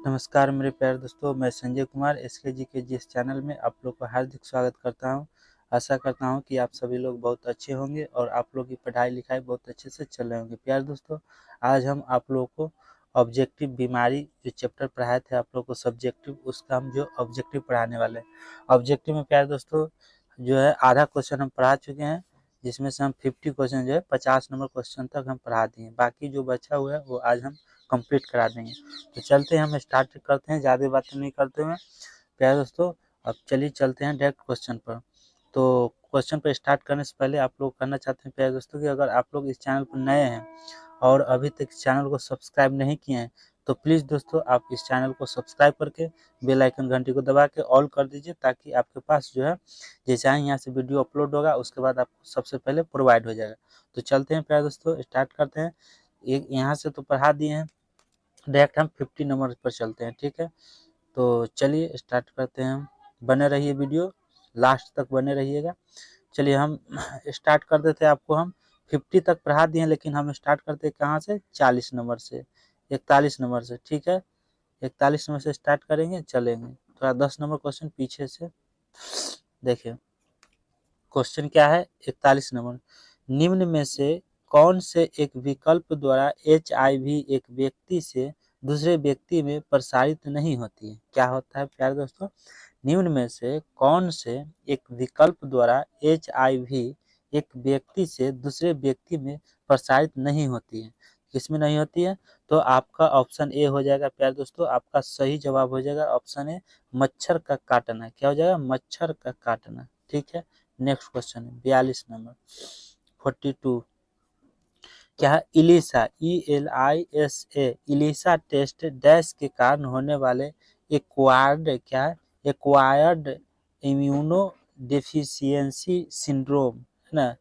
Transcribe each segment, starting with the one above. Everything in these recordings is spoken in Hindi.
नमस्कार मेरे प्यारे दोस्तों, मैं संजय कुमार एसकेजी के जिस चैनल में आप लोग का हार्दिक स्वागत करता हूं। आशा करता हूं कि आप सभी लोग बहुत अच्छे होंगे और आप लोग की पढ़ाई लिखाई बहुत अच्छे से चल रहे होंगे। प्यारे दोस्तों, आज हम आप लोगों को ऑब्जेक्टिव बीमारी जो चैप्टर पढ़ाए थे आप लोग को सब्जेक्टिव, उसका हम जो ऑब्जेक्टिव पढ़ाने वाले हैं। ऑब्जेक्टिव में प्यारे दोस्तों जो है आधा क्वेश्चन हम पढ़ा चुके हैं, जिसमें से हम 50 क्वेश्चन जो है 50 नंबर क्वेश्चन तक हम पढ़ा दिए। बाकी जो बचा हुआ है वो आज हम कंप्लीट करा देंगे। तो चलते हैं, हम स्टार्ट करते हैं ज़्यादा बातें नहीं करते हुए। प्यारे दोस्तों, अब चलिए चलते हैं डायरेक्ट क्वेश्चन पर। तो क्वेश्चन पर स्टार्ट करने से पहले आप लोग करना चाहते हैं प्यारे दोस्तों कि अगर आप लोग इस चैनल पर नए हैं और अभी तक इस चैनल को सब्सक्राइब नहीं किए हैं तो प्लीज़ दोस्तों आप इस चैनल को सब्सक्राइब करके बेल आइकन घंटी को दबा के ऑल कर दीजिए, ताकि आपके पास जो है जैसे ही यहाँ से वीडियो अपलोड होगा उसके बाद आपको सबसे पहले प्रोवाइड हो जाएगा। तो चलते हैं प्यारे दोस्तों, स्टार्ट करते हैं। एक यहाँ से तो पढ़ा दिए हैं, डायरेक्ट हम 50 नंबर पर चलते हैं, ठीक है। तो चलिए स्टार्ट करते हैं। हम बने रहिए, वीडियो लास्ट तक बने रहिएगा। चलिए हम स्टार्ट कर देते हैं। आपको हम 50 तक पढ़ा दिए हैं, लेकिन हम स्टार्ट करते हैं कहाँ से? 40 नंबर से, 41 नंबर से, ठीक है। 41 नंबर से स्टार्ट करेंगे, चलेंगे थोड़ा 10 नंबर क्वेश्चन पीछे से देखिए। क्वेश्चन क्या है? 41 नंबर, निम्न में से कौन से एक विकल्प द्वारा HIV एक व्यक्ति से दूसरे व्यक्ति में प्रसारित नहीं होती है? क्या होता है प्यारे दोस्तों? निम्न में से कौन से एक विकल्प द्वारा HIV एक व्यक्ति से दूसरे व्यक्ति में प्रसारित नहीं होती है? किसमें नहीं होती है? तो आपका ऑप्शन ए हो जाएगा प्यारे दोस्तों। आपका सही जवाब हो जाएगा ऑप्शन ए, मच्छर का काटना। क्या हो जाएगा? मच्छर का काटना, ठीक है। नेक्स्ट क्वेश्चन है 42 नंबर, 42। क्या है? Elisa, ELISA, Elisa test dash के कारण होने वाले एक्वायर्ड, क्या है? एक्वायर्ड इम्यूनो डेफिशिएंसी सिंड्रोम, है ना,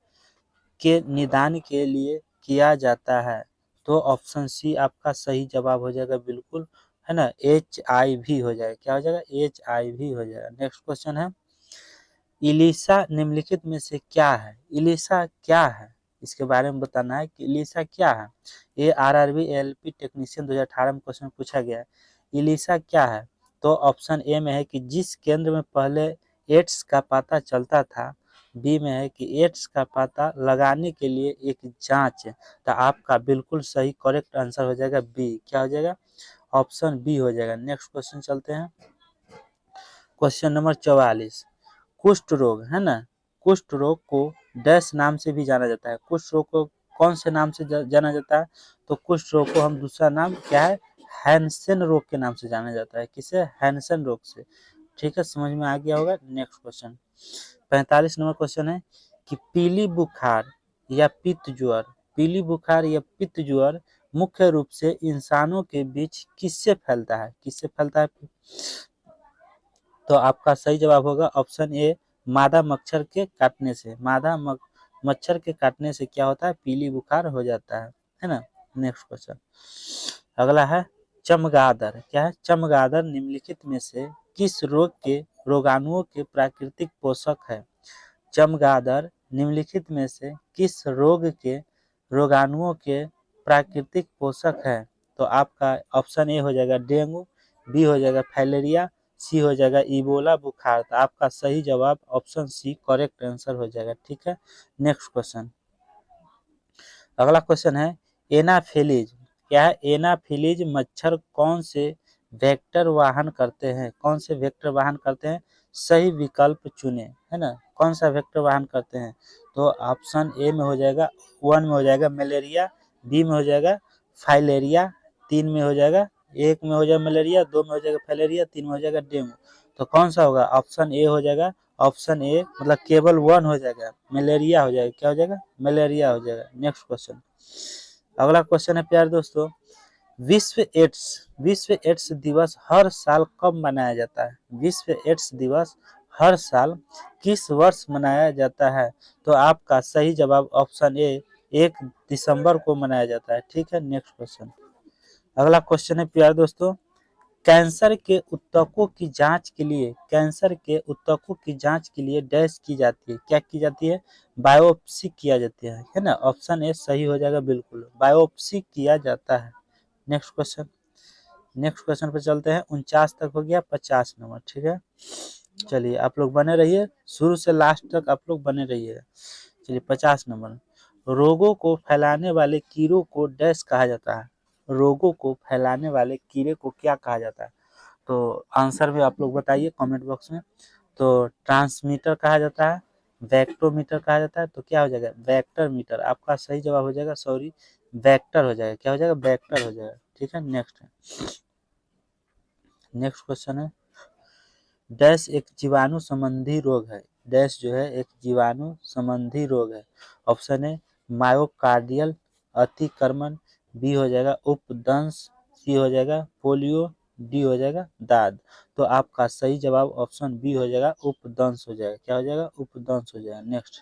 के निदान के लिए किया जाता है। तो ऑप्शन सी आपका सही जवाब हो जाएगा, बिल्कुल, है ना। HIV हो जाएगा। क्या हो जाएगा? HIV हो जाएगा। नेक्स्ट क्वेश्चन है, इलिसा निम्नलिखित में से क्या है? इलिसा क्या है, इसके बारे में बताना है कि इलिसा क्या है। ये RRB ALP टेक्नीशियन 2018 में क्वेश्चन पूछा गया है। इलिसा क्या है? तो ऑप्शन ए में है कि जिस केंद्र में पहले एड्स का पता चलता था। बी में है कि एड्स का पता लगाने के लिए एक जांच। तो आपका बिल्कुल सही करेक्ट आंसर हो जाएगा बी। क्या हो जाएगा? ऑप्शन बी हो जाएगा। नेक्स्ट क्वेश्चन चलते हैं, क्वेश्चन नंबर 44। कुष्ठ रोग, है ना, कुष्ठ रोग को डैश नाम से भी जाना जाता है। कुष्ठ रोग को कौन से नाम से जाना जाता है? तो कुष्ठ रोग को हम दूसरा नाम क्या है? हैंसेन रोग के नाम से जाना जाता है। किसे? हैंसेन रोग से, ठीक है। समझ में आ गया होगा। नेक्स्ट क्वेश्चन 45 नंबर क्वेश्चन है कि पीली बुखार या पित्त ज्वर, पीली बुखार या पित्त ज्वर मुख्य रूप से इंसानों के बीच किससे फैलता है? किससे फैलता है? तो आपका सही जवाब होगा ऑप्शन ए, मादा मच्छर के काटने से। मच्छर के काटने से क्या होता है? पीली बुखार हो जाता है ना। नेक्स्ट क्वेश्चन अगला है, चमगादड़। क्या है? चमगादड़ निम्नलिखित में से किस रोग के रोगाणुओं के प्राकृतिक पोषक है? चमगादड़ निम्नलिखित में से किस रोग के रोगाणुओं के प्राकृतिक पोषक है? तो आपका ऑप्शन ए हो जाएगा डेंगू, बी हो जाएगा फाइलेरिया, सी हो जाएगा इबोला बुखार। तो आपका सही जवाब ऑप्शन सी करेक्ट आंसर हो जाएगा, ठीक है। नेक्स्ट क्वेश्चन अगला क्वेश्चन है, एनाफिलीज। क्या है? एनाफिलीज मच्छर कौन से वेक्टर वाहन करते हैं? कौन से वेक्टर वाहन करते हैं? सही विकल्प चुने, है ना। कौन सा वेक्टर वाहन करते हैं? तो ऑप्शन ए में हो जाएगा, 1 में हो जाएगा मलेरिया, बी में हो जाएगा फाइलेरिया, 3 में हो जाएगा, 1 में हो जाएगा मलेरिया, 2 में हो जाएगा फाइलेरिया, 3 में हो जाएगा डेंगू। तो कौन सा होगा? ऑप्शन ए हो जाएगा। ऑप्शन ए मतलब केवल 1 हो जाएगा, मलेरिया हो जाएगा। क्या हो जाएगा? मलेरिया हो जाएगा। नेक्स्ट क्वेश्चन अगला क्वेश्चन है प्यारे दोस्तों, विश्व एड्स दिवस हर साल कब मनाया जाता है? विश्व एड्स दिवस हर साल किस वर्ष मनाया जाता है? तो आपका सही जवाब ऑप्शन ए, 1 दिसंबर को मनाया जाता है, ठीक है। नेक्स्ट क्वेश्चन अगला क्वेश्चन है प्यारे दोस्तों, कैंसर के ऊतकों की जांच के लिए, कैंसर के ऊतकों की जांच के लिए डैश की जाती है। क्या की जाती है? बायोप्सी किया जाती है ना। ऑप्शन ए सही हो जाएगा, बिल्कुल बायोप्सी किया जाता है। नेक्स्ट क्वेश्चन नेक्स्ट क्वेश्चन पे चलते हैं। 49 तक हो गया, 50 नंबर, ठीक है। चलिए आप लोग बने रहिए, शुरू से लास्ट तक आप लोग बने रहिए। चलिए 50 नंबर, रोगों को फैलाने वाले कीड़ों को डैश कहा जाता है। रोगों को फैलाने वाले कीड़े को क्या कहा जाता है? तो आंसर भी आप लोग बताइए कमेंट बॉक्स में। तो ट्रांसमीटर कहा जाता है, वेक्टोमीटर कहा जाता है, तो क्या हो जाएगा? Vector meter. आपका सही जवाब हो जाएगा, सॉरी वेक्टर हो जाएगा। क्या हो जाएगा? वेक्टर हो जाएगा, ठीक है। नेक्स्ट क्वेश्चन है, डैश एक जीवाणु संबंधी रोग है। डैश जो है एक जीवाणु संबंधी रोग है। ऑप्शन है मायोकार्डियल अतिक्रमण, बी हो जाएगा उपदंश, सी हो जाएगा पोलियो, डी हो जाएगा दाद। तो आपका सही जवाब ऑप्शन बी हो जाएगा, उपदंश हो जाएगा। क्या हो जाएगा? उपदंश हो जाएगा। नेक्स्ट,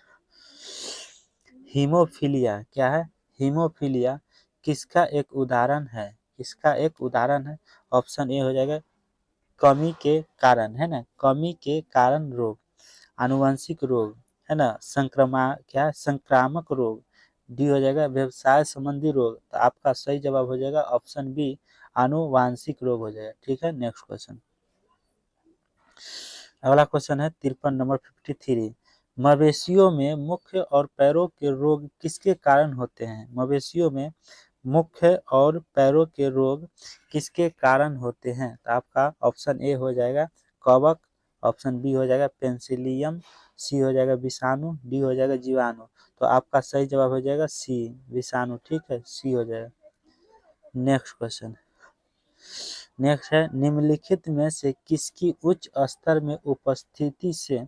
हीमोफीलिया क्या है? हीमोफीलिया किसका एक उदाहरण है? किसका एक उदाहरण है? ऑप्शन ए हो जाएगा कमी के कारण, है ना, कमी के कारण रोग, आनुवंशिक रोग, है ना, संक्रामक रोग, डी हो जाएगा व्यवसाय संबंधी रोग। तो आपका सही जवाब हो जाएगा ऑप्शन बी, आनुवांशिक रोग हो जाएगा, ठीक है। नेक्स्ट क्वेश्चन, अगला क्वेश्चन है 53 नंबर 53, मवेशियों में मुख्य और पैरों के रोग किसके कारण होते हैं? मवेशियों में मुख्य और पैरों के रोग किसके कारण होते हैं? तो आपका ऑप्शन ए हो जाएगा कवक, ऑप्शन बी हो जाएगा पेंसिलियम, सी हो जाएगा विषाणु, डी हो जाएगा जीवाणु। तो आपका सही जवाब हो जाएगा सी, विषाणु, ठीक है, सी हो जाएगा। नेक्स्ट क्वेश्चन, नेक्स्ट है, निम्नलिखित में से किसकी उच्च स्तर में उपस्थिति से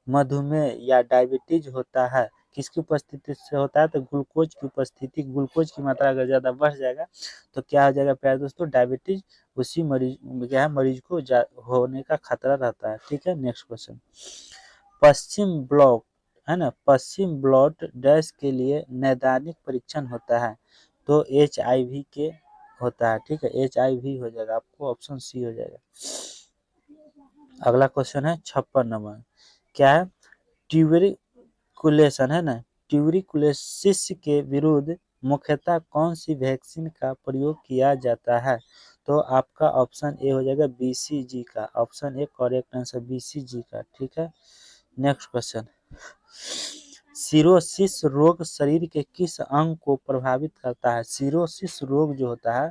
मधुमेह या डायबिटीज होता है? किसकी उपस्थिति से होता है? तो ग्लूकोज की उपस्थिति, ग्लूकोज की मात्रा अगर ज़्यादा बढ़ जाएगा तो क्या हो जाएगा प्यारे दोस्तों? डायबिटीज उसी मरीज क्या है, मरीज को होने का खतरा रहता है, ठीक है। नेक्स्ट क्वेश्चन, पश्चिम ब्लॉक, है ना, पश्चिम ब्लॉट डैश के लिए नैदानिक परीक्षण होता है। तो HIV के होता है, ठीक है, HIV हो जाएगा, आपको ऑप्शन सी हो जाएगा। अगला क्वेश्चन है 56 नंबर, क्या है? ट्यूबरिकुलेशन, है ना, ट्यूबरिकुलोसिस के विरुद्ध मुख्यतः कौन सी वैक्सीन का प्रयोग किया जाता है? तो आपका ऑप्शन ए हो जाएगा BCG का, option A correct answer BCG का, ठीक है। नेक्स्ट क्वेश्चन, सिरोसिस रोग शरीर के किस अंग को प्रभावित करता है? सिरोसिस रोग जो होता है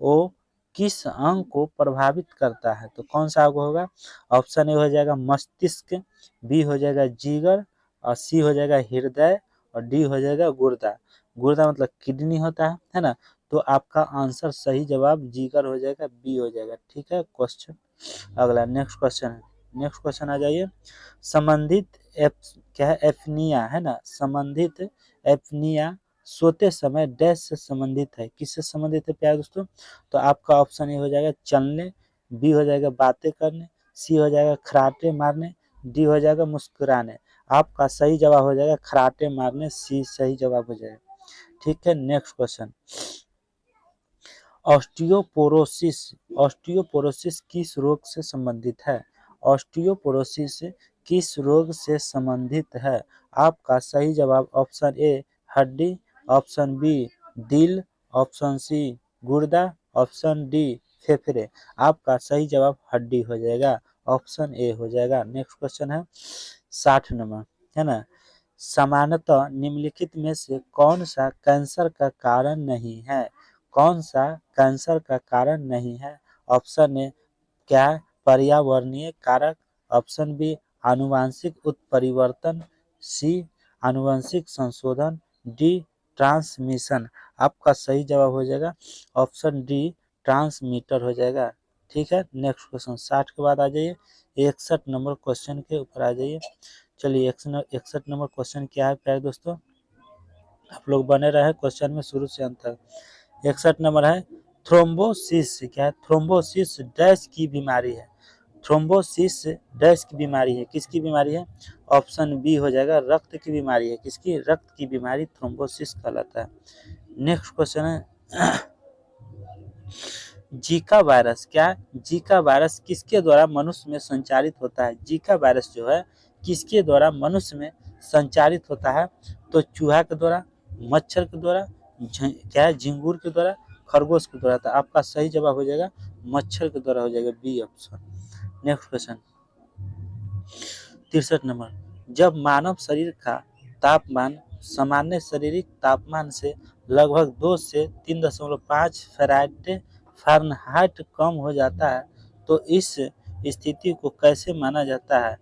वो किस अंग को प्रभावित करता है? तो कौन सा अंग होगा? ऑप्शन ए हो जाएगा मस्तिष्क, बी हो जाएगा जिगर, और सी हो जाएगा हृदय, और डी हो जाएगा गुर्दा। गुर्दा मतलब किडनी होता है ना। तो आपका आंसर सही जवाब जिगर हो जाएगा, बी हो जाएगा, ठीक है। क्वेश्चन अगला, नेक्स्ट क्वेश्चन है, नेक्स्ट क्वेश्चन आ जाइए, संबंधित क्या है? एपनिया, है ना, संबंधित एपनिया सोते समय डैश से संबंधित है? किससे संबंधित है प्यारे दोस्तों? तो आपका ऑप्शन ए हो जाएगा चलने, बी हो जाएगा बातें करने, सी हो जाएगा खराटे मारने, डी हो जाएगा मुस्कुराने। आपका सही जवाब हो जाएगा खराटे मारने, सी सही जवाब हो जाएगा, ठीक है। नेक्स्ट क्वेश्चन, ऑस्टियोपोरोसिस, ऑस्टियोपोरोसिस किस रोग से संबंधित है? ऑस्टियोपोरोसिस किस रोग से संबंधित है? आपका सही जवाब ऑप्शन ए हड्डी, ऑप्शन बी दिल, ऑप्शन सी गुर्दा, ऑप्शन डी फेफड़े। आपका सही जवाब हड्डी हो जाएगा, ऑप्शन ए हो जाएगा। नेक्स्ट क्वेश्चन है 60 नंबर, है ना, सामान्यतः निम्नलिखित में से कौन सा कैंसर का कारण नहीं है? कौन सा कैंसर का कारण नहीं है? ऑप्शन ए क्या है? पर्यावरणीय कारक, ऑप्शन बी आनुवांशिक उत्परिवर्तन, सी आनुवंशिक संशोधन, डी ट्रांसमिशन। आपका सही जवाब हो जाएगा ऑप्शन डी ट्रांसमीटर हो जाएगा, ठीक है। नेक्स्ट क्वेश्चन 60 के बाद आ जाइए 61 नंबर क्वेश्चन के ऊपर आ जाइए। चलिए 61 नंबर क्वेश्चन क्या है प्यारे दोस्तों? आप लोग बने रहे क्वेश्चन में शुरू से अंत तक। 61 नंबर है, थ्रोम्बोसिस क्या है? थ्रोम्बोसिस डैश की बीमारी है? थ्रोम्बोसिस डैश की बीमारी है, किसकी बीमारी है? ऑप्शन बी हो जाएगा रक्त की बीमारी है। किसकी? रक्त की बीमारी थ्रोम्बोसिस कहलाता है। नेक्स्ट क्वेश्चन है जीका वायरस क्या है? जीका वायरस किसके द्वारा मनुष्य में संचारित होता है? जीका वायरस जो है किसके द्वारा मनुष्य में संचारित होता है? तो चूहा के द्वारा, मच्छर के द्वारा, क्या है, झिंगुर के द्वारा, खरगोश के द्वारा। तो आपका सही जवाब हो जाएगा मच्छर के द्वारा हो जाएगा, B option. Next question 63 number, जब मानव शरीर का तापमान सामान्य शारीरिक तापमान से लगभग 2 से 3.5 फ़ारेनहाइट कम हो जाता है तो इस स्थिति को कैसे माना जाता है?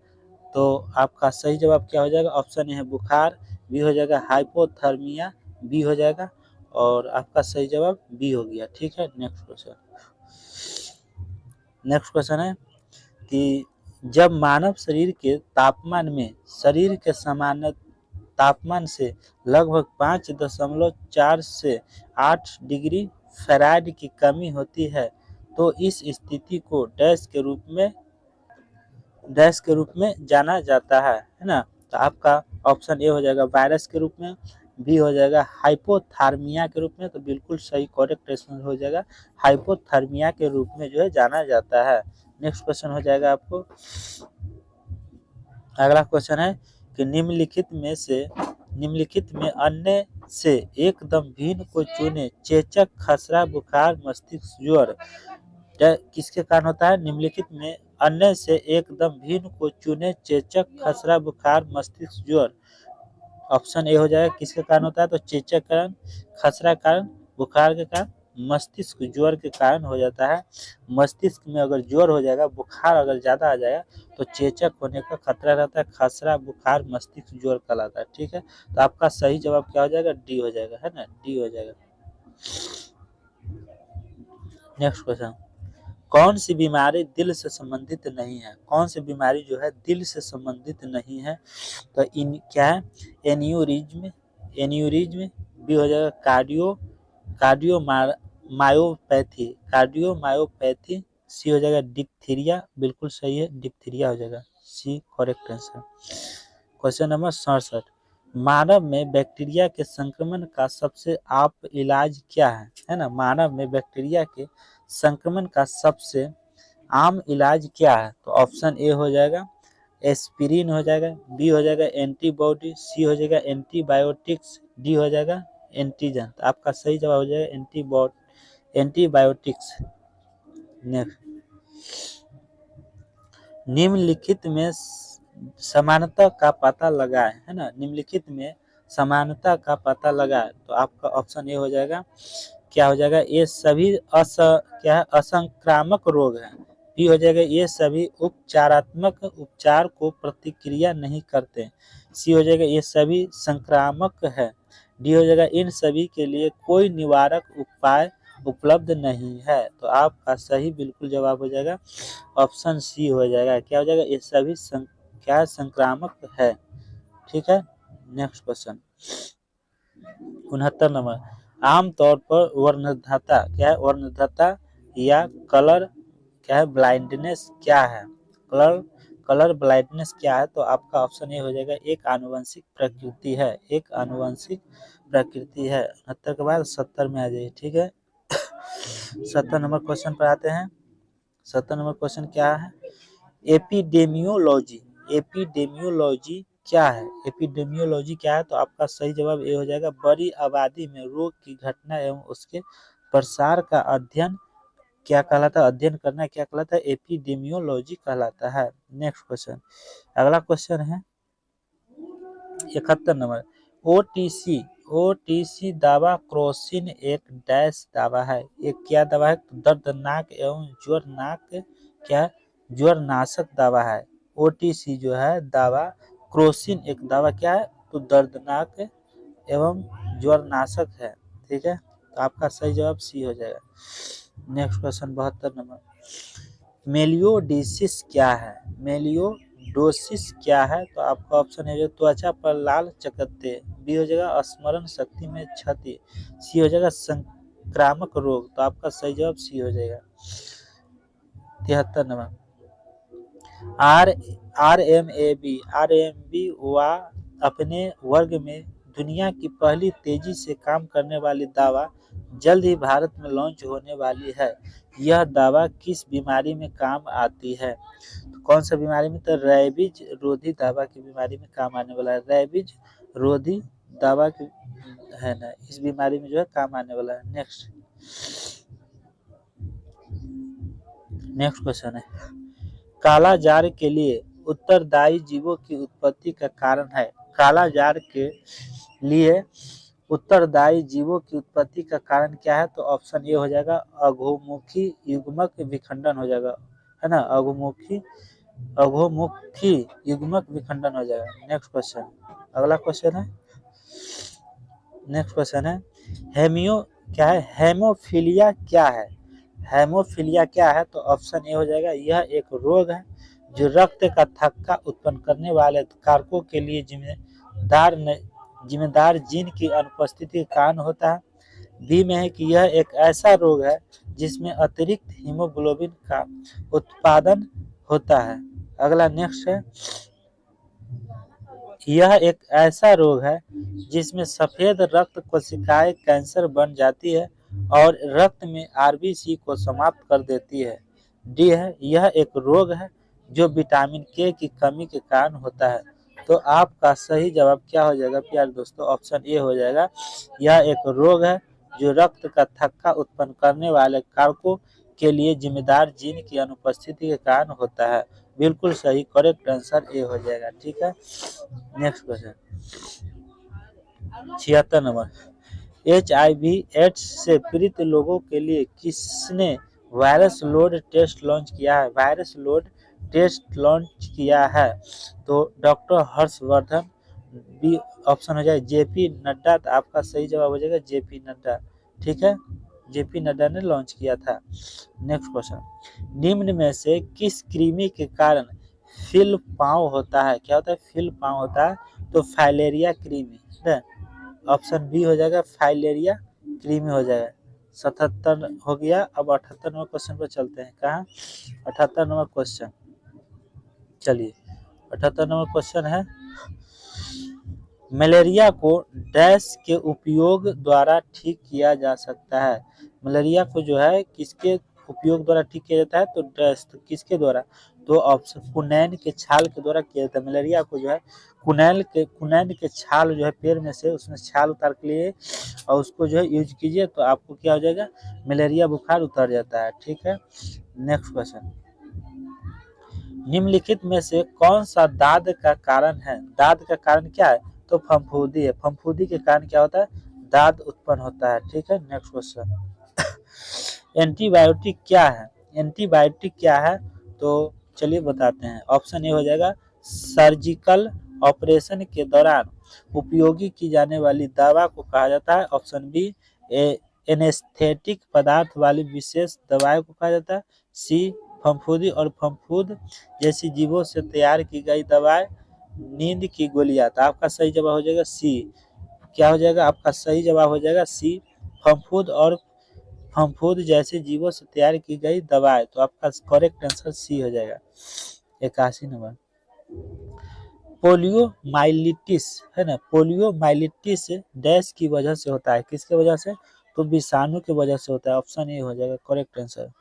तो आपका सही जवाब क्या हो जाएगा? ऑप्शन ए है बुखार, बी हो जाएगा हाइपोथर्मिया, बी हो जाएगा, और आपका सही जवाब बी हो गया। ठीक है, नेक्स्ट क्वेश्चन है कि जब मानव शरीर के तापमान में शरीर के सामान्य तापमान से लगभग 5.4 से 8 डिग्री फ़ारेनहाइट की कमी होती है तो इस स्थिति को डैश के रूप में जाना जाता है ना? तो आपका ऑप्शन ए हो जाएगा वायरस के रूप में, बी हो जाएगा हाइपोथर्मिया के रूप में, तो बिल्कुल सही करेक्ट आंसर हो जाएगा हाइपोथर्मिया के रूप में जो है जाना जाता है। नेक्स्ट क्वेश्चन हो जाएगा आपको, अगला क्वेश्चन है कि निम्नलिखित में अन्य से एकदम भिन्न को चुने। चेचक, खसरा, बुखार, मस्तिष्क ज्वर किसके कारण होता है? निम्नलिखित में अन्य से एकदम भिन्न को चुने। चेचक, खसरा, बुखार, मस्तिष्क ज्वर। ऑप्शन ए हो जाएगा किसके कारण होता है? तो चेचक कारण, खसरा कारण, बुखार के कारण, मस्तिष्क ज्वर के कारण हो जाता है। मस्तिष्क में अगर ज्वर हो जाएगा, बुखार अगर ज्यादा आ जाएगा तो चेचक होने का खतरा रहता है। खसरा, बुखार, मस्तिष्क ज्वर कहलाता है। ठीक है, तो आपका सही जवाब क्या हो जाएगा? डी हो जाएगा, है ना, डी हो जाएगा। नेक्स्ट क्वेश्चन, कौन सी बीमारी दिल से संबंधित नहीं है? कौन सी बीमारी जो है दिल से संबंधित नहीं है? तो इन क्या है? एन्यूरिज्म, बी हो जाएगा कार्डियोमायोपैथी, सी हो जाएगा डिप्थीरिया, बिल्कुल सही है, डिप्थीरिया हो जाएगा, C correct answer. Question number 67, मानव में बैक्टीरिया के संक्रमण का सबसे आम इलाज क्या है ना? मानव में बैक्टीरिया के संक्रमण का सबसे आम इलाज क्या है? तो ऑप्शन ए हो जाएगा एस्पिरिन हो जाएगा, बी हो जाएगा एंटीबॉडी, सी हो जाएगा एंटीबायोटिक्स, डी हो जाएगा एंटीजन। तो आपका सही जवाब हो जाएगा एंटीबायोटिक्स। नेक्स्ट, निम्नलिखित में समानता का पता लगाएं, है ना? निम्नलिखित में समानता का पता लगाएं, तो आपका ऑप्शन ए हो जाएगा, क्या हो जाएगा? ये सभी असंक्रामक रोग हैं। बी हो जाएगा ये सभी उपचारात्मक उपचार को प्रतिक्रिया नहीं करते। सी हो जाएगा ये सभी संक्रामक है। डी हो जाएगा इन सभी के लिए कोई निवारक उपाय उपलब्ध नहीं है। तो आपका सही बिल्कुल जवाब हो जाएगा ऑप्शन सी हो जाएगा, क्या हो जाएगा? ये सभी संक्रामक है। ठीक है, नेक्स्ट क्वेश्चन 69 नंबर, आमतौर पर वर्णधाता क्या है? वर्णधाता या कलर क्या है ब्लाइंडनेस क्या है? कलर ब्लाइंडनेस क्या है? तो आपका ऑप्शन ए हो जाएगा एक आनुवंशिक प्रकृति है, एक आनुवंशिक प्रकृति है। 69 के बाद 70 में आ जाइए। ठीक है, 70 नंबर क्वेश्चन पर आते हैं। 70 नंबर क्वेश्चन क्या है? एपिडेमियोलॉजी, एपिडेमियोलॉजी क्या है? एपिडेमियोलॉजी क्या है? तो आपका सही जवाब ए हो जाएगा बड़ी आबादी में रोग की घटना एवं उसके प्रसार का अध्ययन क्या कहलाता है? अध्ययन करना क्या कहलाता है? एपिडेमियोलॉजी कहलाता है। नेक्स्ट क्वेश्चन, अगला क्वेश्चन है 71 नंबर, ओटीसी दावा क्रोसिन एक डैश दावा है। एक क्या दावा है? दर्दनाक एवं ज्वरनाशक दावा है। ओटीसी जो है दावा, क्रोसिन एक दावा क्या है? तो दर्दनाक एवं ज्वरनाशक है। ठीक है, तो आपका सही जवाब सी हो जाएगा। नेक्स्ट क्वेश्चन 72 नंबर, मेलियोडोसिस क्या है? मेलियोडोसिस क्या है? तो आपका ऑप्शन है जो त्वचा पर लाल चकत्ते, बी हो जाएगा स्मरण शक्ति में क्षति, सी हो जाएगा संक्रामक रोग। तो आपका सही जवाब सी हो जाएगा। 73 नंबर, आरएमबी वा अपने वर्ग में दुनिया की पहली तेजी से काम करने वाली दवा जल्द ही भारत में लॉन्च होने वाली है। यह दवा किस बीमारी में काम आती है? तो कौन सा बीमारी में? तो रैबीज रोधी दवा की बीमारी में काम आने वाला है। रैबीज रोधी दवा की है ना, इस बीमारी में जो है काम आने वाला है। नेक्स्ट नेक्स्ट क्वेश्चन है, काला जार के लिए उत्तरदायी जीवों की उत्पत्ति का कारण है। काला जार के लिए उत्तरदायी जीवों की उत्पत्ति का कारण क्या है? तो ऑप्शन ए हो जाएगा अघोमुखी युग्मक विखंडन हो जाएगा, है ना, अघोमुखी युग्मक विखंडन हो जाएगा। नेक्स्ट क्वेश्चन, अगला क्वेश्चन है, नेक्स्ट क्वेश्चन है, हेमोफीलिया क्या है? हेमोफीलिया क्या है? तो ऑप्शन ए हो जाएगा, यह एक रोग है जो रक्त का थक्का उत्पन्न करने वाले कारकों के लिए जिम्मेदार जीन की अनुपस्थिति के कारण होता है। बी में है कि यह एक ऐसा रोग है जिसमें अतिरिक्त हीमोग्लोबिन का उत्पादन होता है। अगला नेक्स्ट है, यह एक ऐसा रोग है जिसमें सफेद रक्त कोशिकाएं कैंसर बन जाती है और रक्त में आरबीसी को समाप्त कर देती है। डी है, यह एक रोग है जो विटामिन के की कमी के कारण होता है। तो आपका सही जवाब क्या हो जाएगा प्यारे दोस्तों? ऑप्शन ए हो जाएगा, यह एक रोग है जो रक्त का थक्का उत्पन्न करने वाले कारकों के लिए जिम्मेदार जीन की अनुपस्थिति के कारण होता है। बिल्कुल सही, करेक्ट आंसर ए हो जाएगा। ठीक है, next question 76 number, HIV AIDS से पीड़ित लोगों के लिए किसने वायरस लोड टेस्ट लॉन्च किया है? वायरस लोड टेस्ट लॉन्च किया है तो डॉक्टर हर्षवर्धन, बी ऑप्शन हो जाए JP नड्डा। तो आपका सही जवाब हो जाएगा JP नड्डा। ठीक है, JP नड्डा ने लॉन्च किया था। नेक्स्ट क्वेश्चन, निम्न में से किस कृमि के कारण फिल पाँव होता है? क्या होता है? फिल पाँव होता है। तो फाइलेरिया कृमि, ऑप्शन बी हो जाएगा, फाइलेरिया कृमि हो जाएगा। 77 हो गया। अब 78 नंबर क्वेश्चन पर चलते हैं। कहाँ? 78 नंबर क्वेश्चन, चलिए 78 नंबर क्वेश्चन है, मलेरिया को डैश के उपयोग द्वारा ठीक किया जा सकता है? मलेरिया को जो है किसके उपयोग द्वारा ठीक किया जाता है? तो डैश, तो किसके द्वारा? तो ऑप्शन कुनैन के छाल के द्वारा किया जाता है। मलेरिया को जो है कुनैन के छाल जो है पेड़ में से, उसमें छाल उतार के लिए और उसको जो है यूज कीजिए तो आपको क्या हो जाएगा? मलेरिया बुखार उतर जाता है। ठीक है, नेक्स्ट क्वेश्चन, निम्नलिखित में से कौन सा दाद का कारण है? दाद का कारण क्या है? तो फफूंदी है। फफूंदी के कारण क्या होता है? दाद उत्पन्न होता है। ठीक है, नेक्स्ट क्वेश्चन, एंटीबायोटिक क्या है? एंटीबायोटिक क्या है? तो चलिए बताते हैं। ऑप्शन ए हो जाएगा, सर्जिकल ऑपरेशन के दौरान उपयोगी की जाने वाली दवा को कहा जाता है। ऑप्शन बी, एनेस्थेटिक पदार्थ वाली विशेष दवाई को कहा जाता है। सी, फफूंदी और फफूंद जैसी जीवों से तैयार की गई दवाएं, नींद की गोलियां। तो आपका सही जवाब हो जाएगा सी। क्या हो जाएगा? आपका सही जवाब हो जाएगा सी, फफूंद और फफूंद जैसे जीवों से तैयार की गई दवाएं। तो आपका करेक्ट आंसर सी हो जाएगा। 81 नंबर, पोलियोमाइलिटिस है ना, पोलियोमाइलिटिस डैश की वजह से होता है? किसके वजह से? तो विषाणु की वजह से होता है। ऑप्शन ए हो जाएगा करेक्ट आंसर।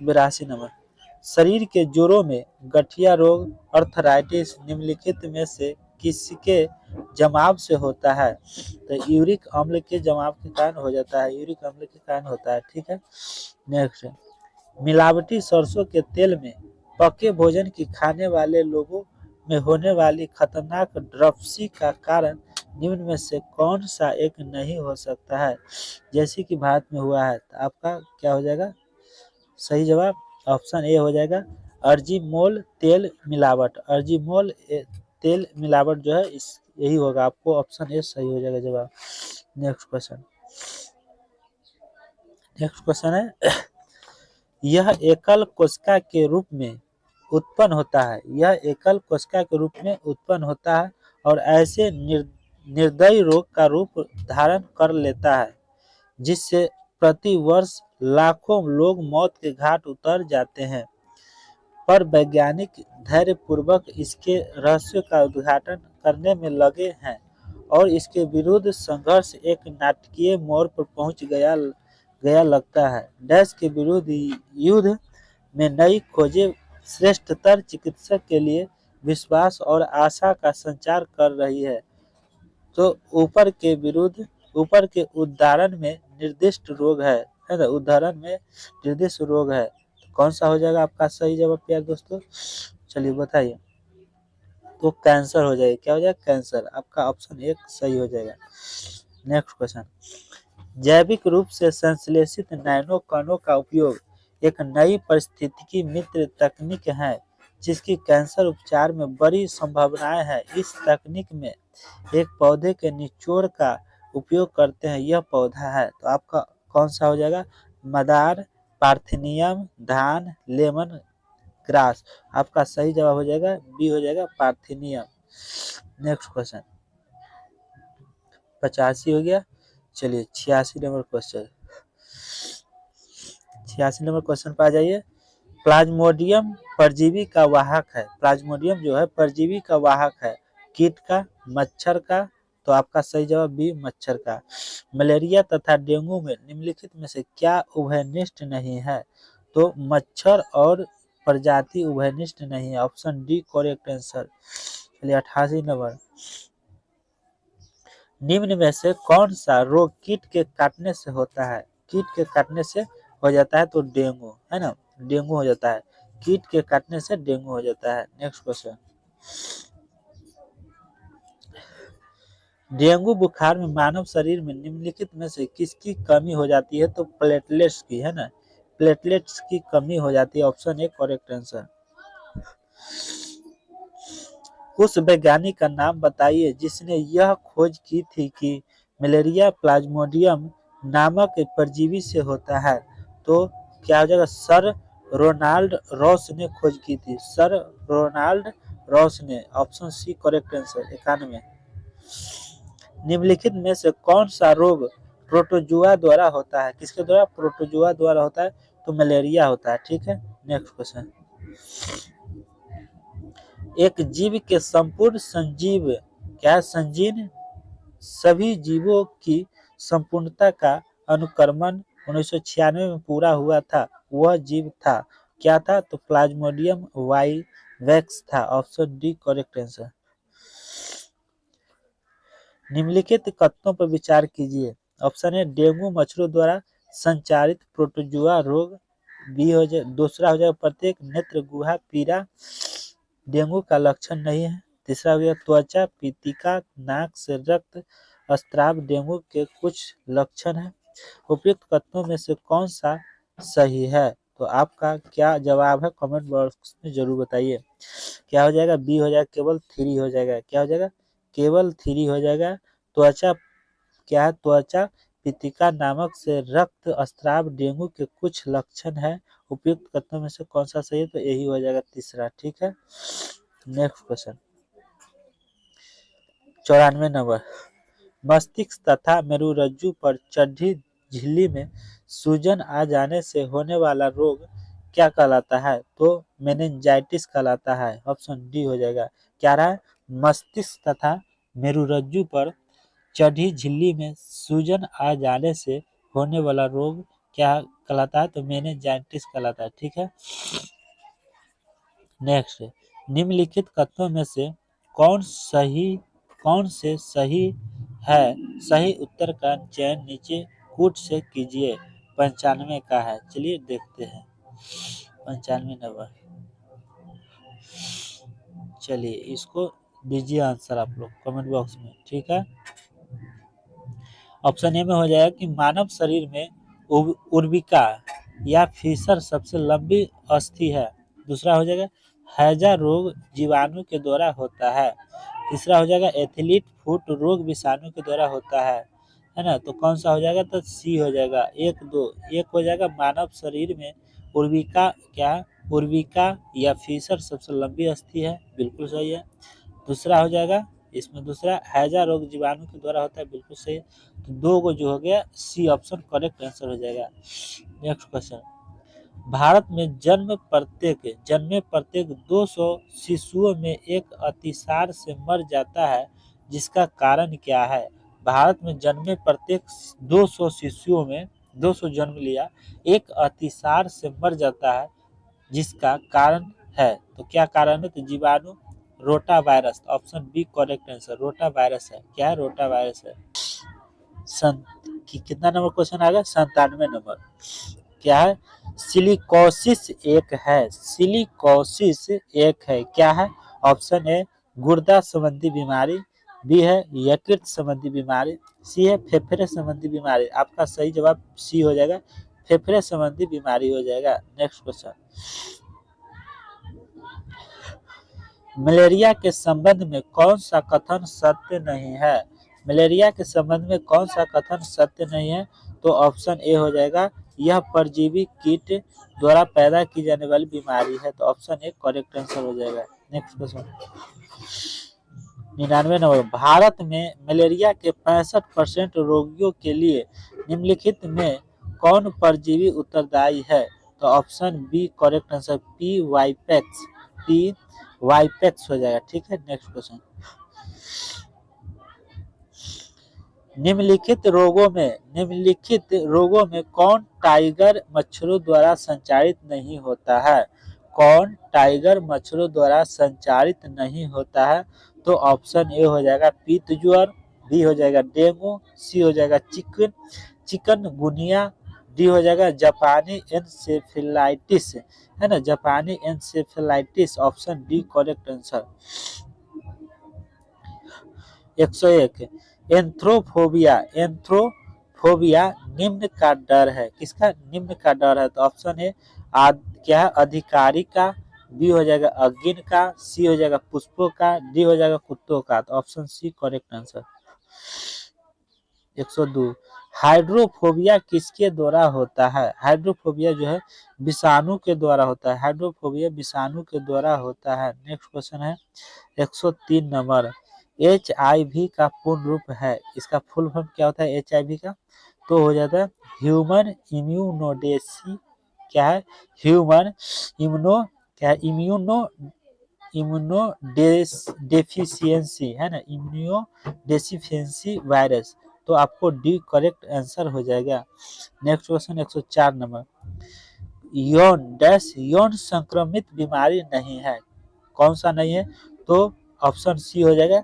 82 नंबर, शरीर के जोड़ों में गठिया रोग, अर्थराइटिस निम्नलिखित में से किसके जमाव से होता है? तो यूरिक अम्ल के जमाव के कारण हो जाता है। यूरिक अम्ल के कारण होता है। ठीक है, नेक्स्ट, मिलावटी सरसों के तेल में पके भोजन की खाने वाले लोगों में होने वाली खतरनाक ड्रप्सी का कारण निम्न में से कौन सा एक नहीं हो सकता है? जैसे कि भारत में हुआ है। तो आपका क्या हो जाएगा सही जवाब? ऑप्शन ए हो जाएगा, अर्जिमोल तेल मिलावट। अर्जिमोल तेल मिलावट जो है यही होगा। आपको ऑप्शन ए सही हो जाएगा जवाब। नेक्स्ट क्वेश्चन, नेक्स्ट क्वेश्चन है, यह एकल कोशिका के रूप में उत्पन्न होता है। यह एकल कोशिका के रूप में उत्पन्न होता है और ऐसे निर्दयी रोग का रूप धारण कर लेता है जिससे प्रति वर्ष लाखों लोग मौत के घाट उतर जाते हैं। पर वैज्ञानिक धैर्यपूर्वक इसके रहस्य का उद्घाटन करने में लगे हैं और इसके विरुद्ध संघर्ष एक नाटकीय मोड़ पर पहुंच गया लगता है। डैश के विरुद्ध युद्ध में नई खोजें श्रेष्ठतर चिकित्सक के लिए विश्वास और आशा का संचार कर रही है। तो ऊपर के उदाहरण में निर्दिष्ट रोग है है ना, उदाहरण में निर्दिष्ट रोग है। तो कौन सा हो जाएगा आपका सही जवाब प्यारे दोस्तों? चलिए बताइए। तो कैंसर हो जाएगा। क्या हो जाएगा? कैंसर। आपका ऑप्शन 1 सही हो जाएगा। Next question. जैविक रूप से संश्लेषित नैनो कणों का उपयोग एक नई पारिस्थितिकी मित्र तकनीक है जिसकी कैंसर उपचार में बड़ी संभावनाएं हैं। इस तकनीक में एक पौधे के निचोड़ का उपयोग करते हैं। यह पौधा है, तो आपका कौन सा हो जाएगा? मदार, पार्थेनियम, धान, लेमन ग्रास। आपका सही जवाब हो जाएगा बी हो जाएगा, पार्थेनियम। नेक्स्ट क्वेश्चन 85 हो गया। चलिए 86 नंबर क्वेश्चन। 86 नंबर क्वेश्चन पर आ जाइए। प्लाज्मोडियम परजीवी का वाहक है। प्लाज्मोडियम जो है परजीवी का वाहक है। कीट का, मच्छर का। तो आपका सही जवाब बी, मच्छर का। मलेरिया तथा डेंगू में निम्नलिखित में से क्या उभयनिष्ठ नहीं है? तो मच्छर और प्रजाति उभयनिष्ठ नहीं है। Option D correct answer. चलिए 88 नंबर। निम्न में से कौन सा रोग कीट के काटने से होता है? कीट के काटने से हो जाता है तो डेंगू, है ना, डेंगू हो जाता है। कीट के काटने से डेंगू हो जाता है। Next question. डेंगू बुखार में मानव शरीर में निम्नलिखित में से किसकी कमी हो जाती है? तो प्लेटलेट्स की, है ना, प्लेटलेट्स की कमी हो जाती है। Option A correct answer. उस वैज्ञानिक का नाम बताइए जिसने यह खोज की थी कि मलेरिया प्लाज्मोडियम नामक परजीवी से होता है। तो क्या हो जाएगा? सर रोनाल्ड रॉस ने खोज की थी। सर रोनाल्ड रॉस ने। Option C correct answer. 91। निम्नलिखित में से कौन सा रोग प्रोटोजुआ द्वारा होता है? किसके द्वारा? प्रोटोजुआ द्वारा होता है। तो मलेरिया होता है। ठीक है। Next question. एक जीव के संपूर्ण संजीव क्या संजीव सभी जीवों की संपूर्णता का अनुक्रमण 1996 में पूरा हुआ था। वह जीव था, क्या था? तो प्लाज्मोडियम वाइवैक्स था। Option D correct answer. निम्नलिखित कथनों पर विचार कीजिए। ऑप्शन ए डेंगू मच्छरों द्वारा संचारित प्रोटोजुआ रोग। बी हो जाए, दूसरा हो जाएगा प्रत्येक नेत्र गुहा पीड़ा डेंगू का लक्षण नहीं है। तीसरा हो गया त्वचा पीतिका, नाक से रक्त स्राव डेंगू के कुछ लक्षण हैं। उपयुक्त कथनों में से कौन सा सही है? तो आपका क्या जवाब है कमेंट बॉक्स में जरूर बताइए। क्या हो जाएगा? बी हो जाएगा, केवल 3 हो जाएगा। क्या हो जाएगा? केवल 3 हो जाएगा। त्वचा क्या है? त्वचा पीतिका नामक से रक्त स्राव डेंगू के कुछ लक्षण है। उपयुक्त कथनों में से कौन सा सही है? तो यही हो जाएगा तीसरा। ठीक है। Next question 94 number. मस्तिष्क तथा मेरुरज्जु पर चढ़ी झिल्ली में सूजन आ जाने से होने वाला रोग क्या कहलाता है? तो मेनिंजाइटिस कहलाता है। ऑप्शन डी हो जाएगा। क्या रहा है? मस्तिष्क तथा मेरुरज्जु पर चढ़ी झिल्ली में सूजन आ जाने से होने वाला रोग क्या कहलाता है? तो मेनिंजाइटिस कहलाता है। ठीक है। नेक्स्ट। निम्नलिखित कथनों में से कौन से सही है? सही उत्तर का चयन नीचे कूट से कीजिए। 95 का है। चलिए देखते हैं। 95 नंबर। चलिए इसको दीजिए आंसर आप लोग कमेंट बॉक्स में। ठीक है। ऑप्शन ए में हो जाएगा कि मानव शरीर में उर्विका या फीसर सबसे लंबी अस्थि है। दूसरा हो जाएगा हैजा रोग जीवाणु के द्वारा होता है। तीसरा हो जाएगा एथलीट फुट रोग विषाणु के द्वारा होता है ना। तो कौन सा हो जाएगा? तो सी हो जाएगा। एक दो एक हो जाएगा मानव शरीर में उर्विका क्या उर्विका या फीसर सबसे लंबी अस्थि है। बिल्कुल सही है। दूसरा हो जाएगा इसमें दूसरा हैजा रोग जीवाणु के द्वारा होता है। बिल्कुल सही है। तो दो को जो हो गया सी ऑप्शन करेक्ट आंसर हो जाएगा। Next question. भारत में जन्मे प्रत्येक 200 शिशुओं में एक अतिसार से मर जाता है। जिसका कारण क्या है? भारत में जन्मे प्रत्येक 200 शिशुओं में 200 जन्म लिया, एक अतिसार से मर जाता है। जिसका कारण है, तो क्या कारण है? तो जीवाणु rota virus. Option B correct answer. Rota virus है। क्या है? रोटा वायरस है। सन कितना नंबर क्वेश्चन आ गया? 97 नंबर। क्या है? सिलिकोसिस एक है। सिलिकोसिस एक है, क्या है? ऑप्शन ए गुर्दा संबंधी बीमारी, बी है यकृत संबंधी बीमारी, सी है फेफड़े संबंधी बीमारी। आपका सही जवाब सी हो जाएगा, फेफड़े संबंधी बीमारी हो जाएगा। नेक्स्ट क्वेश्चन, मलेरिया के संबंध में कौन सा कथन सत्य नहीं है? मलेरिया के संबंध में कौन सा कथन सत्य नहीं है? तो ऑप्शन ए हो जाएगा, यह परजीवी कीट द्वारा पैदा की जाने वाली बीमारी है। तो ऑप्शन ए करेक्ट आंसर हो जाएगा। नेक्स्ट क्वेश्चन, 99 नंबर, भारत में मलेरिया के 65% रोगियों के लिए निम्नलिखित में कौन परजीवी उत्तरदायी है? तो option B correct answer, P vivax, P vivax हो जाएगा। ठीक है। नेक्स्ट क्वेश्चन, निम्नलिखित रोगों में कौन टाइगर मच्छरों द्वारा संचारित नहीं होता है? कौन टाइगर मच्छरों द्वारा संचारित नहीं होता है? तो ऑप्शन ए हो जाएगा पीत ज्वर, बी हो जाएगा डेंगू, सी हो जाएगा चिकनगुनिया, डी हो जाएगा जापानी एन्सेफेलाइटिस, है ना, जापानी encephalitis. Option D correct answer. 101, एंथ्रोफोबिया निम्न का डर है। किसका निम्न का डर है? तो ऑप्शन है क्या है? अधिकारी का, बी हो जाएगा अगिन का, सी हो जाएगा पुष्पों का, डी हो जाएगा कुत्तों का। तो option C correct answer. 102, hydrophobia किसके द्वारा होता है? हाइड्रोफोबिया जो है विषाणु के द्वारा होता है। हाइड्रोफोबिया विषाणु के द्वारा होता है। नेक्स्ट क्वेश्चन है 103 नंबर, HIV का पूर्ण रूप है, इसका फुल फॉर्म क्या होता है HIV का? तो हो जाता है ह्यूमन इम्यूनोडेसी, क्या है? ह्यूमन इम्यूनो डेफिशिएंसी, है ना, इम्यूनो डेफिशिएंसी वायरस। तो आपको डी करेक्ट आंसर हो जाएगा। नेक्स्ट क्वेश्चन 104 नंबर, यौन संक्रमित बीमारी नहीं है, कौन सा नहीं है? तो ऑप्शन सी हो जाएगा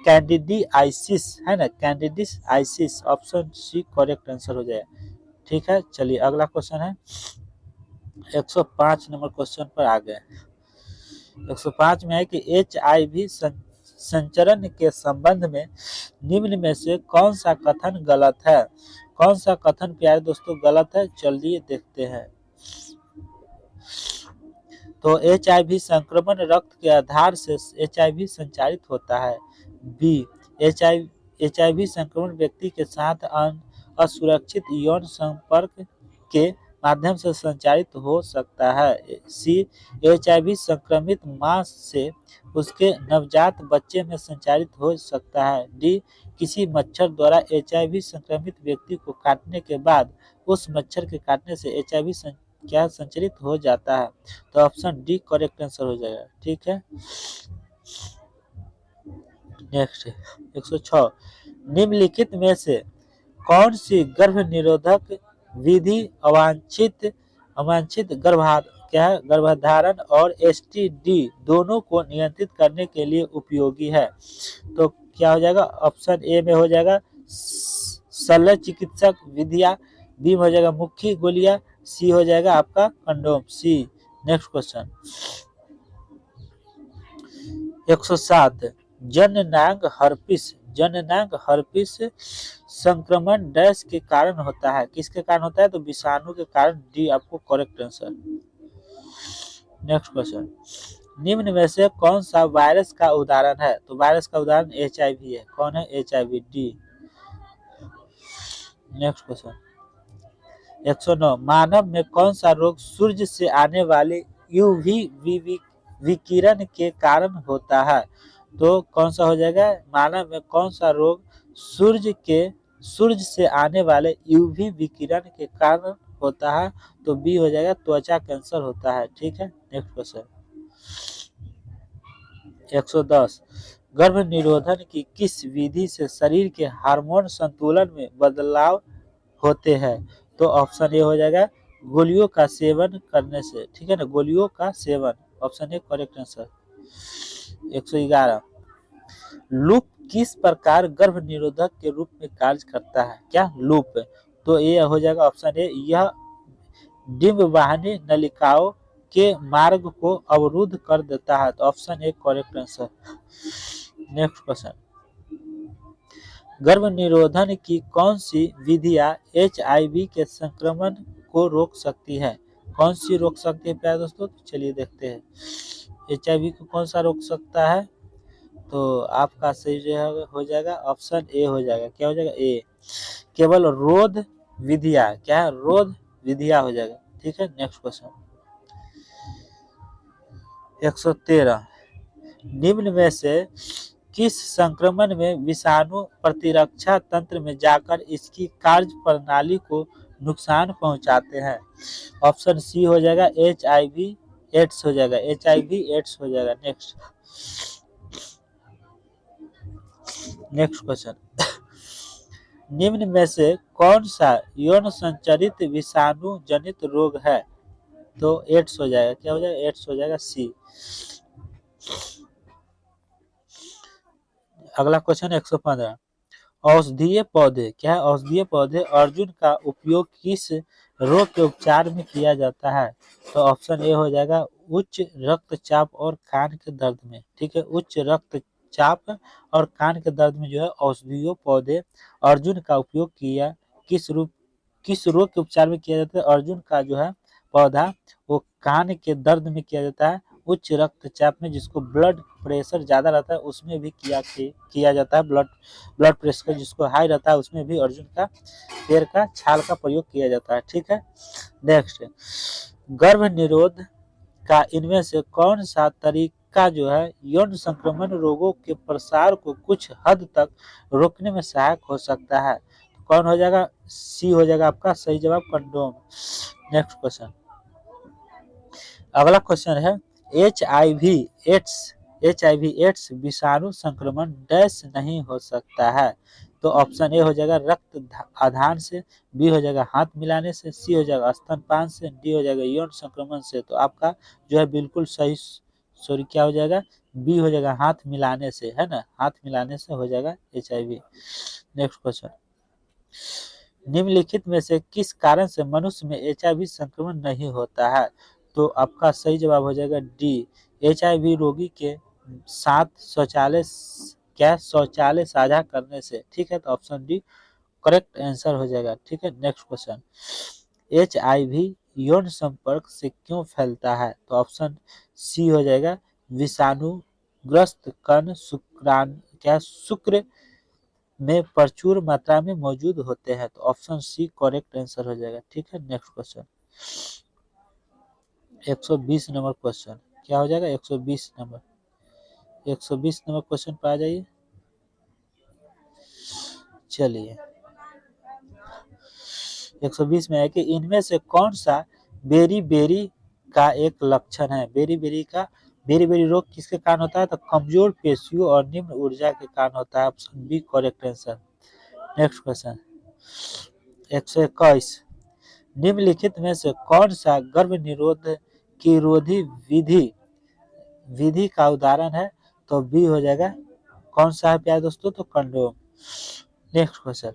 कैंडिडियासिस, है ना, candidiasis. Option C correct answer हो जाएगा। ठीक है। चलिए अगला क्वेश्चन है 105 नंबर क्वेश्चन पर आ गए। 105 में है कि HIV संचरण के संबंध में निम्न में से कौन सा कथन गलत है? कौन सा कथन प्यारे दोस्तों गलत है? चलिए देखते हैं। तो HIV संक्रमण रक्त के आधार से HIV संचारित होता है। बी HIV संक्रमण व्यक्ति के साथ असुरक्षित यौन संपर्क के माध्यम से संचारित हो सकता है। सी HIV संक्रमित मां से उसके नवजात बच्चे में संचारित हो सकता है। डी किसी मच्छर द्वारा HIV संक्रमित व्यक्ति को काटने के बाद उस मच्छर के काटने से HIV क्या संचरित हो जाता है। तो ऑप्शन डी करेक्ट आंसर हो जाएगा। ठीक है। नेक्स्ट 106, निम्नलिखित में से कौन सी गर्भ निरोधक विधि अवांछित गर्भधारण और STD दोनों को नियंत्रित करने के लिए उपयोगी है? तो क्या हो जाएगा? ऑप्शन ए में हो जाएगा शल्य चिकित्सक विधियां, बी में हो जाएगा मुख्य गोलियां, सी हो जाएगा आपका कंडोम, सी। नेक्स्ट क्वेश्चन 107, जननांग हर्पिस संक्रमण डैश के कारण होता है, किसके कारण होता है? तो विषाणु के कारण, डी आपको करेक्ट आंसर। नेक्स्ट क्वेश्चन, निम्न में से कौन सा वायरस का उदाहरण है? तो वायरस का उदाहरण HIV है। कौन है? HIV, D. नेक्स्ट क्वेश्चन 109, मानव में कौन सा रोग सूर्य से आने वाले UV विकिरण के कारण होता है? तो कौन सा हो जाएगा? मानव में कौन सा रोग सूर्य से आने वाले UV विकिरण के कारण होता है? तो बी हो जाएगा त्वचा कैंसर होता है। ठीक है। नेक्स्ट क्वेश्चन 110, गर्भ निरोधन की किस विधि से शरीर के हार्मोन संतुलन में बदलाव होते हैं? तो ऑप्शन ए हो जाएगा गोलियों का सेवन करने से। ठीक है ना, गोलियों का seven. Option A correct answer. 111, loop किस प्रकार गर्भ निरोधक के रूप में कार्य करता है? क्या लूप? तो ये हो जाएगा ऑप्शन ए, यह डिंबवाहिनी नलिकाओं के मार्ग को अवरुद्ध कर देता है। तो option A correct answer. Next question, गर्भ निरोधन की कौन सी विधियां एचआईवी के संक्रमण को रोक सकती है? कौन सी रोक सकती है प्यारे दोस्तों? तो चलिए देखते हैं एचआईवी को कौन सा रोक सकता है। तो आपका सही जो है हो जाएगा ऑप्शन ए हो जाएगा। क्या हो जाएगा? ए, केवल रोध विधियां। क्या है? रोध विधियां हो जाएगा। ठीक है, नेक्स्ट क्वेश्चन 113, निम्न में से किस संक्रमण में विषाणु प्रतिरक्षा तंत्र में जाकर इसकी कार्य प्रणाली को नुकसान पहुंचाते हैं? ऑप्शन सी हो जाएगा एच आई वी एड्स हो जाएगा। एच आई वी एड्स हो जाएगा। नेक्स्ट क्वेश्चन, निम्न में से कौन सा यौन संचारित विषाणु जनित रोग है? तो एड्स हो जाएगा। क्या हो जाएगा? एड्स हो जाएगा सी। अगला क्वेश्चन 115, औषधीय पौधे। क्या है? औषधीय पौधे अर्जुन का उपयोग किस रोग के उपचार में किया जाता है? तो ऑप्शन ए हो जाएगा उच्च रक्तचाप और कान के दर्द में। ठीक है, उच्च रक्तचाप और कान के दर्द में जो है औषधीय पौधे अर्जुन का उपयोग किया किस रोग के उपचार में किया जाता है? अर्जुन का जो है पौधा वो कान के दर्द में किया जाता है। उच्च रक्तचाप में, जिसको ब्लड प्रेशर ज्यादा रहता है उसमें भी किया जाता है। ब्लड प्रेशर जिसको हाई रहता है उसमें भी अर्जुन का पेड़ का छाल का प्रयोग किया जाता है। ठीक है, नेक्स्ट, गर्भ निरोध का इनमें से कौन सा तरीका जो है यौन संक्रमण रोगों के प्रसार को कुछ हद तक रोकने में सहायक हो सकता है? कौन हो जाएगा? सी हो जाएगा आपका सही जवाब, कंडोम। नेक्स्ट क्वेश्चन, अगला क्वेश्चन है एच आई वी एड्स विषाणु संक्रमण डैश नहीं हो सकता है? तो ऑप्शन ए हो जाएगा रक्त आधान से, बी हो जाएगा हाथ मिलाने से, सी हो जाएगा स्तनपान से, डी हो जाएगा यौन संक्रमण से। तो आपका जो है बिल्कुल सही, सॉरी क्या हो जाएगा? बी हो जाएगा हाथ मिलाने से, है ना, हाथ मिलाने से हो जाएगा H I V. Next question, निम्नलिखित में से किस कारण से मनुष्य में एचआईवी संक्रमण नहीं होता है? तो आपका सही जवाब हो जाएगा डी, एचआईवी रोगी के साथ शौचालय साझा करने से। ठीक है, तो ऑप्शन डी करेक्ट आंसर हो जाएगा। ठीक है, नेक्स्ट क्वेश्चन, एचआईवी यौन संपर्क से क्यों फैलता है? तो ऑप्शन सी हो जाएगा विषाणुग्रस्त कण शुक्र में प्रचुर मात्रा में मौजूद होते हैं। तो ऑप्शन सी करेक्ट आंसर हो जाएगा। ठीक है, नेक्स्ट क्वेश्चन 120 नंबर क्वेश्चन। क्या हो जाएगा? 120 नंबर 120 नंबर क्वेश्चन पर आ जाइए। चलिए 120 में है कि इनमें से कौन सा बेरी बेरी का एक लक्षण है? बेरी बेरी रोग किसके कारण होता है? तो कमजोर पेशियों और निम्न ऊर्जा के कारण होता है। Option B correct answer. Next question 121, निम्नलिखित में से कौन सा गर्भ निरोध की रोधी विधि का उदाहरण है? तो बी हो जाएगा। कौन सा है प्यारे दोस्तों? तो कंडोम। नेक्स्ट क्वेश्चन,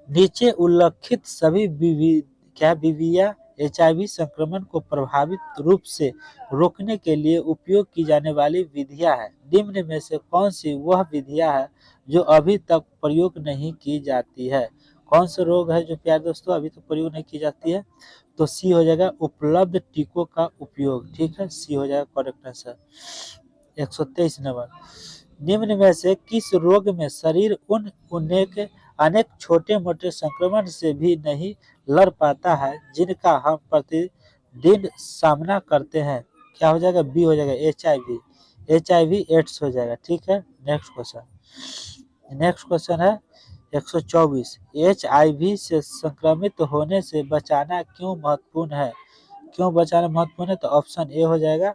नीचे उल्लेखित सभी विधियां एचआईवी संक्रमण को प्रभावित रूप से रोकने के लिए उपयोग की जाने वाली विधियां हैं। निम्न में से कौन सी वह विधियां है जो अभी तक प्रयोग नहीं की जाती है? कौन से रोग है जो प्यारे दोस्तों अभी तक प्रयोग नहीं की जाती है? तो सी हो जाएगा उपलब्ध टीकों का उपयोग। ठीक है, सी हो जाएगा करेक्ट आंसर। 123 नंबर, निम्न में से किस रोग में शरीर अनेक छोटे मोटे संक्रमण से भी नहीं लड़ पाता है जिनका हम प्रतिदिन सामना करते हैं? क्या हो जाएगा? बी हो जाएगा एच आई वी एड्स हो जाएगा। ठीक है, नेक्स्ट क्वेश्चन है 124, एच आई वी से संक्रमित होने से बचाना क्यों महत्वपूर्ण है? क्यों बचाना महत्वपूर्ण है? तो ऑप्शन ए हो जाएगा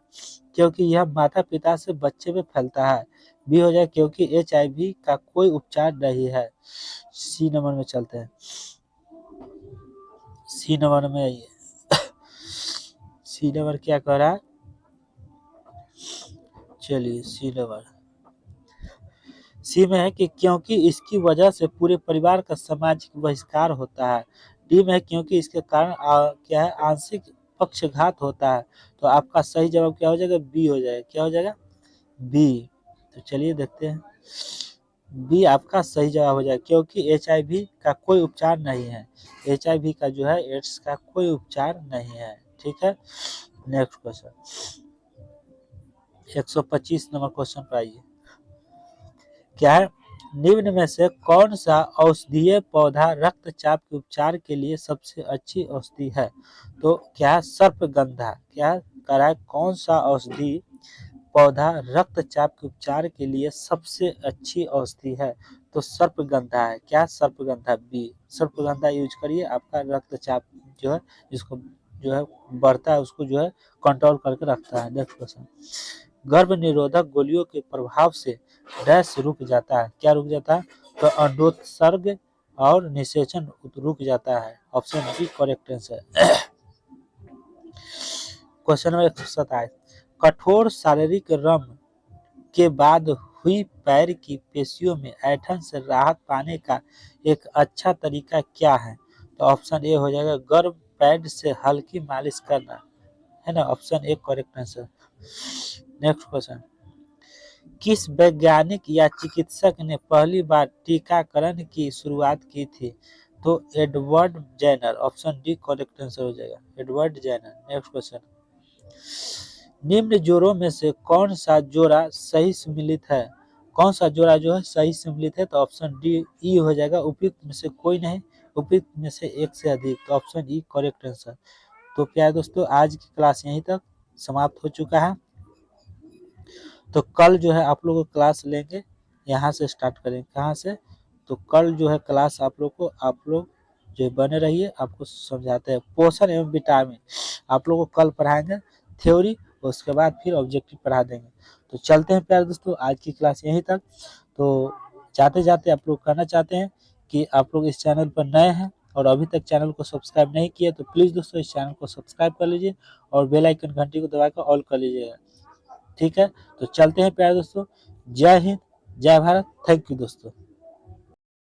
क्योंकि यह माता पिता से बच्चे में फैलता है, बी हो जाएगा क्योंकि एचआईवी का कोई उपचार नहीं है, सी नंबर में चलते हैं। सी नंबर में आइए सी नंबर क्या कह रहा है? चलिए सी नंबर सी में है कि क्योंकि इसकी वजह से पूरे परिवार का सामाजिक बहिष्कार होता है। डी में है क्योंकि इसके कारण क्या है, आंशिक पक्षघात होता है। तो आपका सही जवाब क्या हो जाएगा, बी हो जाएगा। क्या हो जाएगा, बी। तो चलिए देखते हैं, बी आपका सही जवाब हो जाएगा, क्योंकि HIV का कोई उपचार नहीं है। HIV का जो है, एड्स का कोई उपचार नहीं है। ठीक है, नेक्स्ट क्वेश्चन 125 नंबर क्वेश्चन पर आइए। क्या है, निम्न में से कौन सा औषधीय पौधा रक्तचाप के उपचार के लिए सबसे अच्छी औषधि है? तो क्या है, सर्पगंधा। क्या कह रहा है, कौन सा औषधि पौधा रक्तचाप के उपचार के लिए सबसे अच्छी औषधि है? तो सर्पगंधा है। क्या, सर्पगंधा, बी। सर्पगंधा यूज करिए, आपका रक्तचाप जो है, जिसको जो है बढ़ता है, उसको जो है कंट्रोल करके रखता है। नेक्स्ट क्वेश्चन, गर्भ निरोधक गोलियों के प्रभाव से डैश रुक जाता है। क्या रुक जाता है? तो अंडोत्सर्ग और निषेचन रुक जाता है। Option B correct answer. Question number 127, कठोर शारीरिक श्रम के बाद हुई पैर की पेशियों में ऐंठन से राहत पाने का एक अच्छा तरीका क्या है? तो ऑप्शन ए हो जाएगा, गर्म पैड से हल्की मालिश करना, है ना। Option A correct answer. Next question, किस वैज्ञानिक या चिकित्सक ने पहली बार टीकाकरण की शुरुआत की थी? तो Edward Jenner. Option D correct answer हो जाएगा, एडवर्ड जेनर। नेक्स्ट क्वेश्चन, निम्न जोड़ों में से कौन सा जोड़ा सही सम्मिलित है? कौन सा जोड़ा जो है सही सम्मिलित है? तो ऑप्शन डी ई हो जाएगा, उपयुक्त में से कोई नहीं, उपयुक्त में से एक से अधिक। तो ऑप्शन ई करेक्ट आंसर। तो प्यारे दोस्तों, आज की क्लास यहीं तक समाप्त हो चुका है। तो कल जो है आप लोग क्लास लेंगे, यहाँ से स्टार्ट करेंगे। कहाँ से? तो कल जो है क्लास आप लोग जो बने रहिए, आपको समझाते हैं पोषण एवं विटामिन। आप लोग को कल पढ़ाएंगे थ्योरी, उसके बाद फिर ऑब्जेक्टिव पढ़ा देंगे। तो चलते हैं प्यारे दोस्तों, आज की क्लास यहीं तक। तो जाते जाते आप लोग कहना चाहते हैं कि आप लोग इस चैनल पर नए हैं और अभी तक चैनल को सब्सक्राइब नहीं किया, तो प्लीज़ दोस्तों इस चैनल को सब्सक्राइब कर लीजिए और बेल आइकन घंटी को दबाकर ऑल कर लीजिएगा। ठीक है, तो चलते हैं प्यारे दोस्तों। जय हिंद, जय भारत। थैंक यू दोस्तों।